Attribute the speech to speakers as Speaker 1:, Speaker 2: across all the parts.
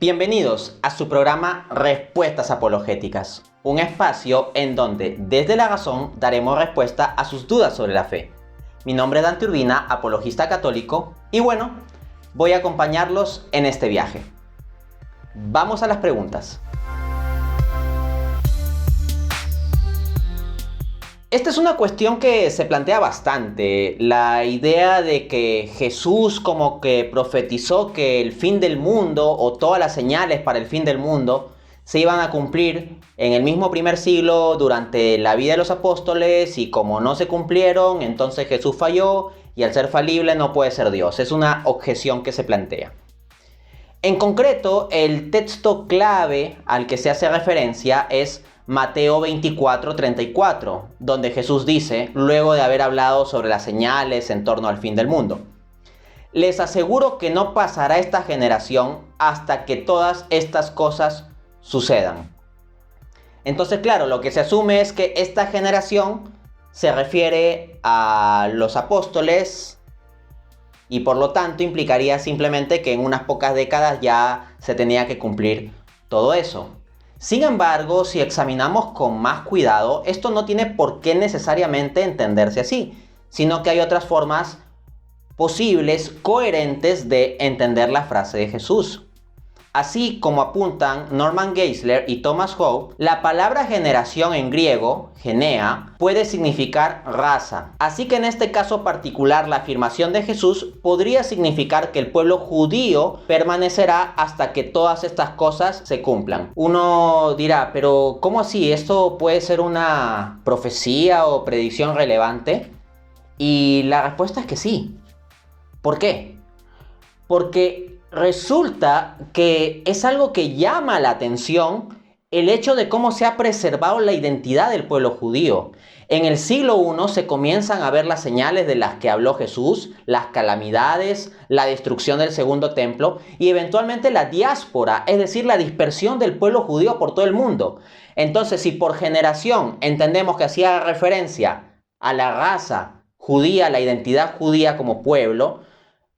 Speaker 1: Bienvenidos a su programa Respuestas Apologéticas, un espacio en donde desde la razón daremos respuesta a sus dudas sobre la fe. Mi nombre es Dante Urbina, apologista católico, y bueno, voy a acompañarlos en este viaje. Vamos a las preguntas. Esta es una cuestión que se plantea bastante, la idea de que Jesús como que profetizó que el fin del mundo o todas las señales para el fin del mundo se iban a cumplir en el mismo primer siglo durante la vida de los apóstoles, y como no se cumplieron, entonces Jesús falló y al ser falible no puede ser Dios. Es una objeción que se plantea. En concreto, el texto clave al que se hace referencia es Mateo 24:34, donde Jesús dice, luego de haber hablado sobre las señales en torno al fin del mundo: les aseguro que no pasará esta generación hasta que todas estas cosas sucedan. Entonces, claro, lo que se asume es que esta generación se refiere a los apóstoles y por lo tanto implicaría simplemente que en unas pocas décadas ya se tenía que cumplir todo eso. Sin embargo, si examinamos con más cuidado, esto no tiene por qué necesariamente entenderse así, sino que hay otras formas posibles, coherentes de entender la frase de Jesús. Así como apuntan Norman Geisler y Thomas Howe, la palabra generación en griego, genea, puede significar raza. Así que en este caso particular la afirmación de Jesús podría significar que el pueblo judío permanecerá hasta que todas estas cosas se cumplan. Uno dirá, pero ¿cómo así? ¿Esto puede ser una profecía o predicción relevante? Y la respuesta es que sí. ¿Por qué? Porque resulta que es algo que llama la atención el hecho de cómo se ha preservado la identidad del pueblo judío. En el siglo I se comienzan a ver las señales de las que habló Jesús, las calamidades, la destrucción del segundo templo y eventualmente la diáspora, es decir, la dispersión del pueblo judío por todo el mundo. Entonces, si por generación entendemos que hacía referencia a la raza judía, la identidad judía como pueblo,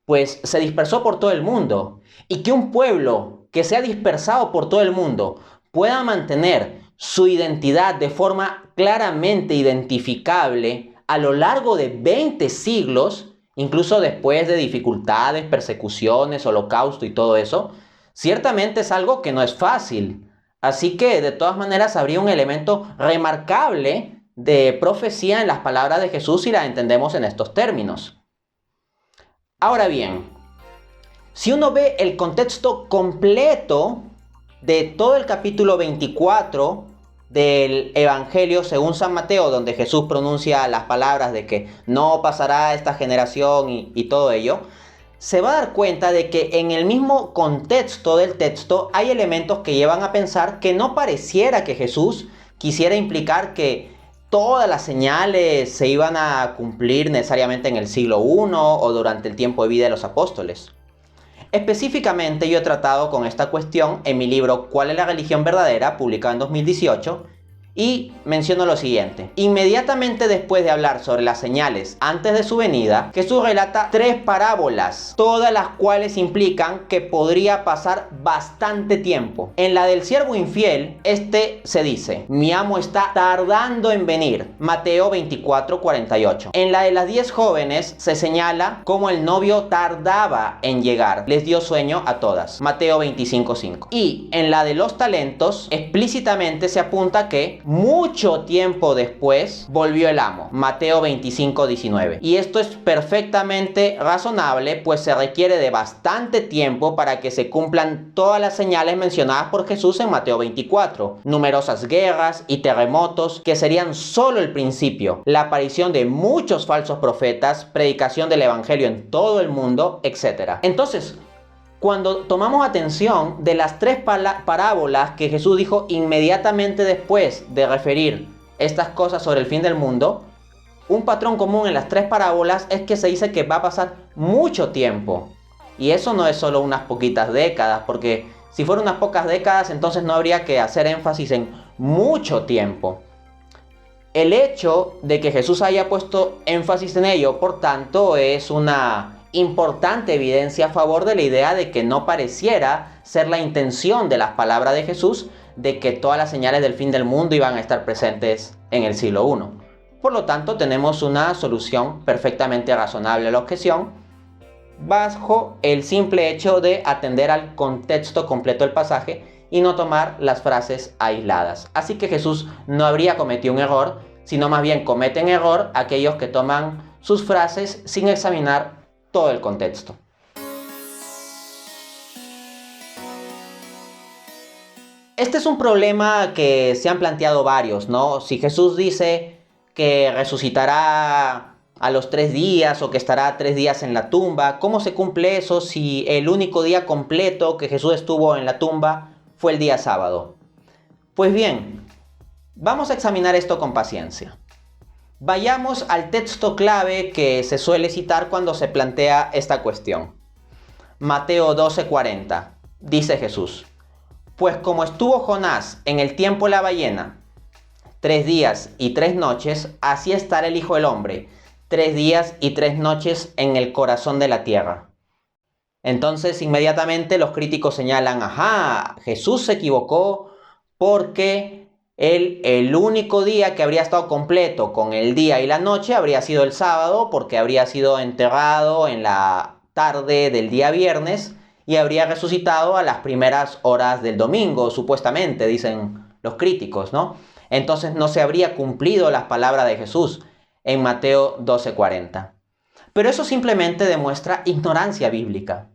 Speaker 1: pues se dispersó por todo el mundo. Y que un pueblo que se ha dispersado por todo el mundo pueda mantener su identidad de forma claramente identificable a lo largo de 20 siglos, incluso después de dificultades, persecuciones, holocausto y todo eso, ciertamente es algo que no es fácil. Así que de todas maneras habría un elemento remarcable de profecía en las palabras de Jesús si las entendemos en estos términos. Ahora bien, si uno ve el contexto completo de todo el capítulo 24 del Evangelio según San Mateo, donde Jesús pronuncia las palabras de que no pasará esta generación y todo ello, se va a dar cuenta de que en el mismo contexto del texto hay elementos que llevan a pensar que no pareciera que Jesús quisiera implicar que todas las señales se iban a cumplir necesariamente en el siglo I o durante el tiempo de vida de los apóstoles. Específicamente yo he tratado con esta cuestión en mi libro ¿Cuál es la religión verdadera?, publicado en 2018, y menciono lo siguiente. Inmediatamente después de hablar sobre las señales antes de su venida, Jesús relata 3 parábolas, todas las cuales implican que podría pasar bastante tiempo. En la del siervo infiel, se dice: mi amo está tardando en venir, Mateo 24:48. En la de las 10 jóvenes se señala cómo el novio tardaba en llegar, les dio sueño a todas, Mateo 25:5. Y en la de los talentos, explícitamente se apunta que mucho tiempo después volvió el amo, Mateo 25:19. Y esto es perfectamente razonable, pues se requiere de bastante tiempo para que se cumplan todas las señales mencionadas por Jesús en Mateo 24. Numerosas guerras y terremotos que serían solo el principio, la aparición de muchos falsos profetas, predicación del evangelio en todo el mundo, etc. Entonces, cuando tomamos atención de las 3 parábolas que Jesús dijo inmediatamente después de referir estas cosas sobre el fin del mundo, un patrón común en las 3 parábolas es que se dice que va a pasar mucho tiempo. Y eso no es solo unas poquitas décadas, porque si fueran unas pocas décadas, entonces no habría que hacer énfasis en mucho tiempo. El hecho de que Jesús haya puesto énfasis en ello, por tanto, es una importante evidencia a favor de la idea de que no pareciera ser la intención de las palabras de Jesús de que todas las señales del fin del mundo iban a estar presentes en el siglo I. Por lo tanto, tenemos una solución perfectamente razonable a la objeción bajo el simple hecho de atender al contexto completo del pasaje y no tomar las frases aisladas. Así que Jesús no habría cometido un error, sino más bien cometen error aquellos que toman sus frases sin examinar todo el contexto. Este es un problema que se han planteado varios, ¿no? Si Jesús dice que resucitará a los 3 días o que estará 3 días en la tumba, ¿cómo se cumple eso si el único día completo que Jesús estuvo en la tumba fue el día sábado? Pues bien, vamos a examinar esto con paciencia. Vayamos al texto clave que se suele citar cuando se plantea esta cuestión. Mateo 12:40, dice Jesús: pues como estuvo Jonás en el tiempo de la ballena 3 días y 3 noches, así estará el Hijo del Hombre 3 días y 3 noches en el corazón de la tierra. Entonces inmediatamente los críticos señalan, ajá, Jesús se equivocó porque el único día que habría estado completo con el día y la noche habría sido el sábado, porque habría sido enterrado en la tarde del día viernes y habría resucitado a las primeras horas del domingo, supuestamente, dicen los críticos, ¿no? Entonces no se habría cumplido las palabras de Jesús en Mateo 12:40. Pero eso simplemente demuestra ignorancia bíblica.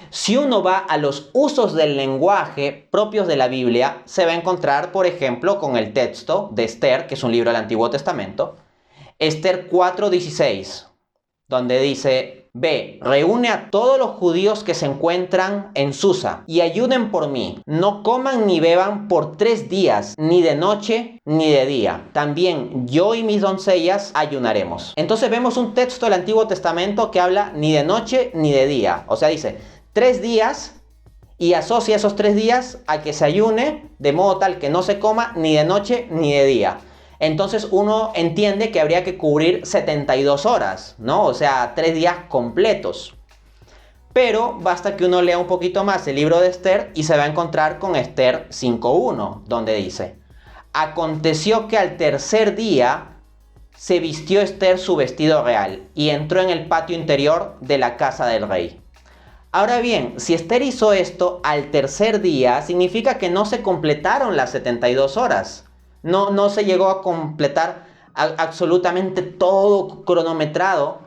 Speaker 1: Si uno va a los usos del lenguaje propios de la Biblia, se va a encontrar, por ejemplo, con el texto de Esther, que es un libro del Antiguo Testamento, Esther 4:16, donde dice: ve, reúne a todos los judíos que se encuentran en Susa y ayuden por mí. No coman ni beban por 3 días, ni de noche ni de día. También yo y mis doncellas ayunaremos. Entonces vemos un texto del Antiguo Testamento que habla ni de noche ni de día. O sea, dice 3 días y asocia esos 3 días a que se ayune de modo tal que no se coma ni de noche ni de día. Entonces uno entiende que habría que cubrir 72 horas, ¿no? O sea, 3 días completos. Pero basta que uno lea un poquito más el libro de Esther y se va a encontrar con Esther 5:1, donde dice: aconteció que al tercer día se vistió Esther su vestido real y entró en el patio interior de la casa del rey. Ahora bien, si Esther hizo esto al tercer día, significa que no se completaron las 72 horas. No se llegó a completar absolutamente todo cronometrado.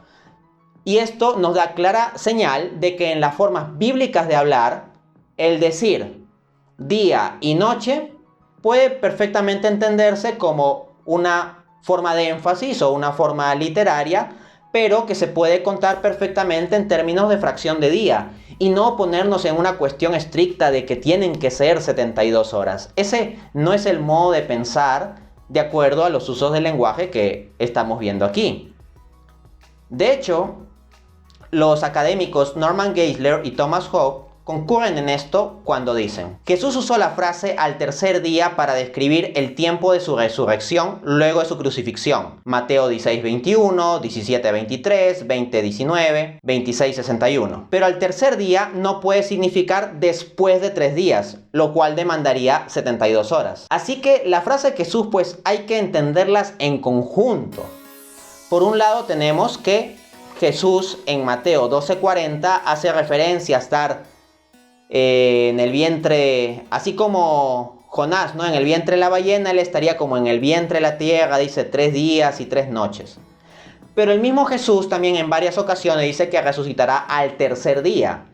Speaker 1: Y esto nos da clara señal de que en las formas bíblicas de hablar, el decir día y noche puede perfectamente entenderse como una forma de énfasis o una forma literaria, pero que se puede contar perfectamente en términos de fracción de día y no ponernos en una cuestión estricta de que tienen que ser 72 horas. Ese no es el modo de pensar de acuerdo a los usos del lenguaje que estamos viendo aquí. De hecho, los académicos Norman Geisler y Thomas Hope concurren en esto cuando dicen: Jesús usó la frase al tercer día para describir el tiempo de su resurrección luego de su crucifixión. Mateo 16:21, 17:23, 20:19, 26:61. Pero al tercer día no puede significar después de 3 días, lo cual demandaría 72 horas. Así que la frase de Jesús pues hay que entenderlas en conjunto. Por un lado tenemos que Jesús en Mateo 12:40 hace referencia a estar en el vientre, así como Jonás, ¿no? En el vientre de la ballena, él estaría como en el vientre de la tierra, dice 3 días y 3 noches. Pero el mismo Jesús también en varias ocasiones dice que resucitará al tercer día.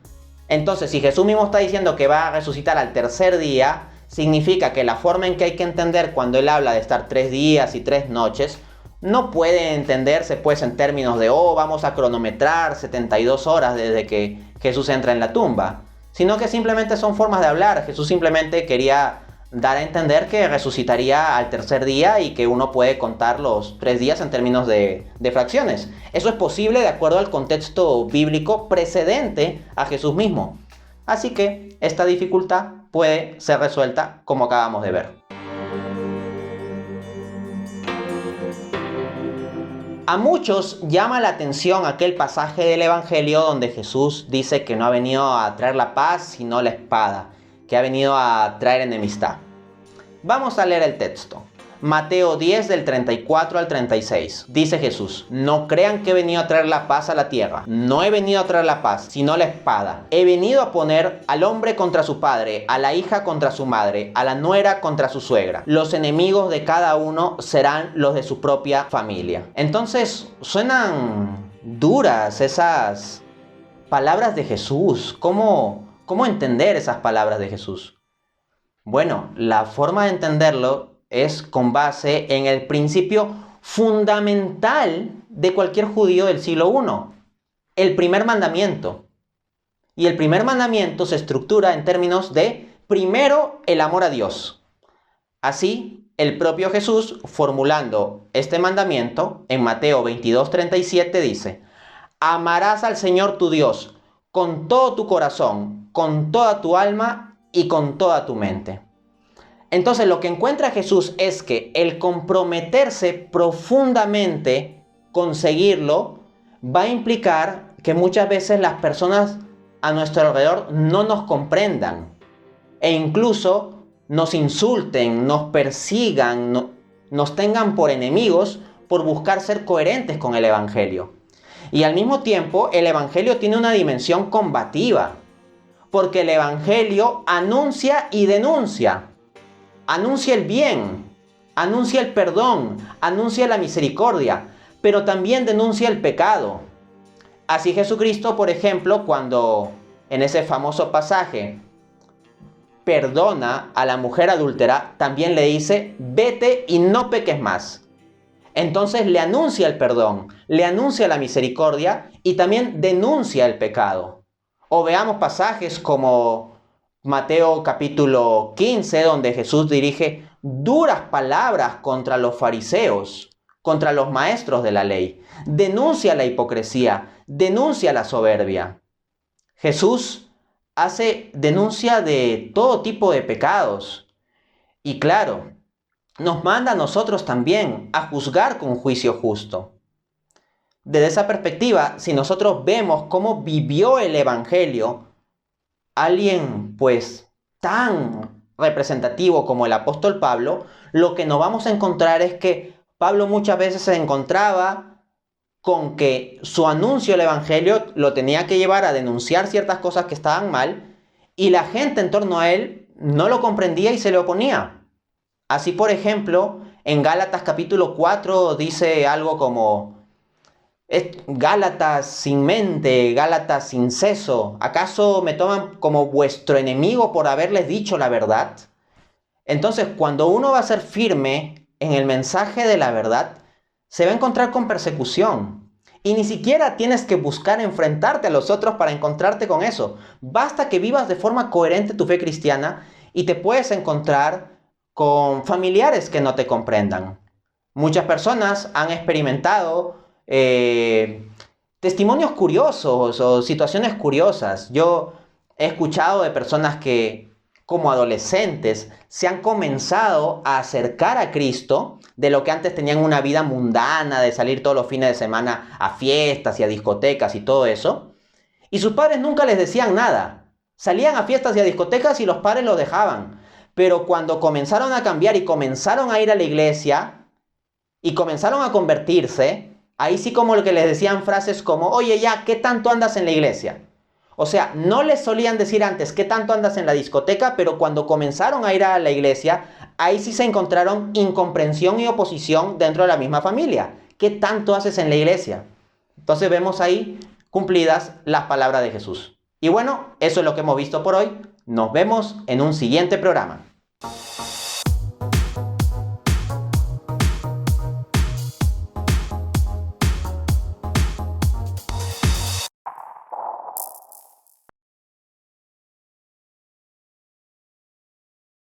Speaker 1: Entonces, si Jesús mismo está diciendo que va a resucitar al tercer día, significa que la forma en que hay que entender cuando él habla de estar 3 días y 3 noches, no puede entenderse pues en términos de, vamos a cronometrar 72 horas desde que Jesús entra en la tumba, sino que simplemente son formas de hablar. Jesús simplemente quería dar a entender que resucitaría al tercer día y que uno puede contar los 3 días en términos de fracciones. Eso es posible de acuerdo al contexto bíblico precedente a Jesús mismo. Así que esta dificultad puede ser resuelta como acabamos de ver. A muchos llama la atención aquel pasaje del Evangelio donde Jesús dice que no ha venido a traer la paz sino la espada, que ha venido a traer enemistad. Vamos a leer el texto. Mateo 10 del 34 al 36. Dice Jesús: no crean que he venido a traer la paz a la tierra. No he venido a traer la paz, sino la espada. He venido a poner al hombre contra su padre, a la hija contra su madre, a la nuera contra su suegra. Los enemigos de cada uno serán los de su propia familia. Entonces, suenan duras esas palabras de Jesús. ¿Cómo entender esas palabras de Jesús? Bueno, la forma de entenderlo es con base en el principio fundamental de cualquier judío del siglo I, el primer mandamiento. Y el primer mandamiento se estructura en términos de, primero, el amor a Dios. Así, el propio Jesús, formulando este mandamiento, en Mateo 22:37 dice: amarás al Señor tu Dios con todo tu corazón, con toda tu alma y con toda tu mente. Entonces lo que encuentra Jesús es que el comprometerse profundamente con seguirlo va a implicar que muchas veces las personas a nuestro alrededor no nos comprendan e incluso nos insulten, nos persigan, nos tengan por enemigos por buscar ser coherentes con el Evangelio. Y al mismo tiempo el Evangelio tiene una dimensión combativa, porque el Evangelio anuncia y denuncia. Anuncia el bien, anuncia el perdón, anuncia la misericordia, pero también denuncia el pecado. Así Jesucristo, por ejemplo, cuando en ese famoso pasaje perdona a la mujer adúltera, también le dice: vete y no peques más. Entonces le anuncia el perdón, le anuncia la misericordia y también denuncia el pecado. O veamos pasajes como Mateo capítulo 15, donde Jesús dirige duras palabras contra los fariseos, contra los maestros de la ley. Denuncia la hipocresía, denuncia la soberbia. Jesús hace denuncia de todo tipo de pecados. Y claro, nos manda a nosotros también a juzgar con juicio justo. Desde esa perspectiva, si nosotros vemos cómo vivió el Evangelio alguien pues tan representativo como el apóstol Pablo, lo que nos vamos a encontrar es que Pablo muchas veces se encontraba con que su anuncio del Evangelio lo tenía que llevar a denunciar ciertas cosas que estaban mal y la gente en torno a él no lo comprendía y se le oponía. Así, por ejemplo, en Gálatas capítulo 4 dice algo como: Gálatas sin mente, Gálatas sin seso, ¿acaso me toman como vuestro enemigo por haberles dicho la verdad? Entonces, cuando uno va a ser firme en el mensaje de la verdad, se va a encontrar con persecución. Y ni siquiera tienes que buscar enfrentarte a los otros para encontrarte con eso. Basta que vivas de forma coherente tu fe cristiana y te puedes encontrar con familiares que no te comprendan. Muchas personas han experimentado testimonios curiosos o situaciones curiosas. Yo he escuchado de personas que como adolescentes se han comenzado a acercar a Cristo, de lo que antes tenían una vida mundana de salir todos los fines de semana a fiestas y a discotecas y todo eso, y sus padres nunca les decían nada. Salían a fiestas y a discotecas y los padres los dejaban. Pero cuando comenzaron a cambiar y comenzaron a ir a la iglesia y comenzaron a convertirse, ahí sí como lo que les decían frases como: oye, ya, ¿qué tanto andas en la iglesia? O sea, no les solían decir antes ¿qué tanto andas en la discoteca? Pero cuando comenzaron a ir a la iglesia, ahí sí se encontraron incomprensión y oposición dentro de la misma familia. ¿Qué tanto haces en la iglesia? Entonces vemos ahí cumplidas las palabras de Jesús. Y bueno, eso es lo que hemos visto por hoy. Nos vemos en un siguiente programa.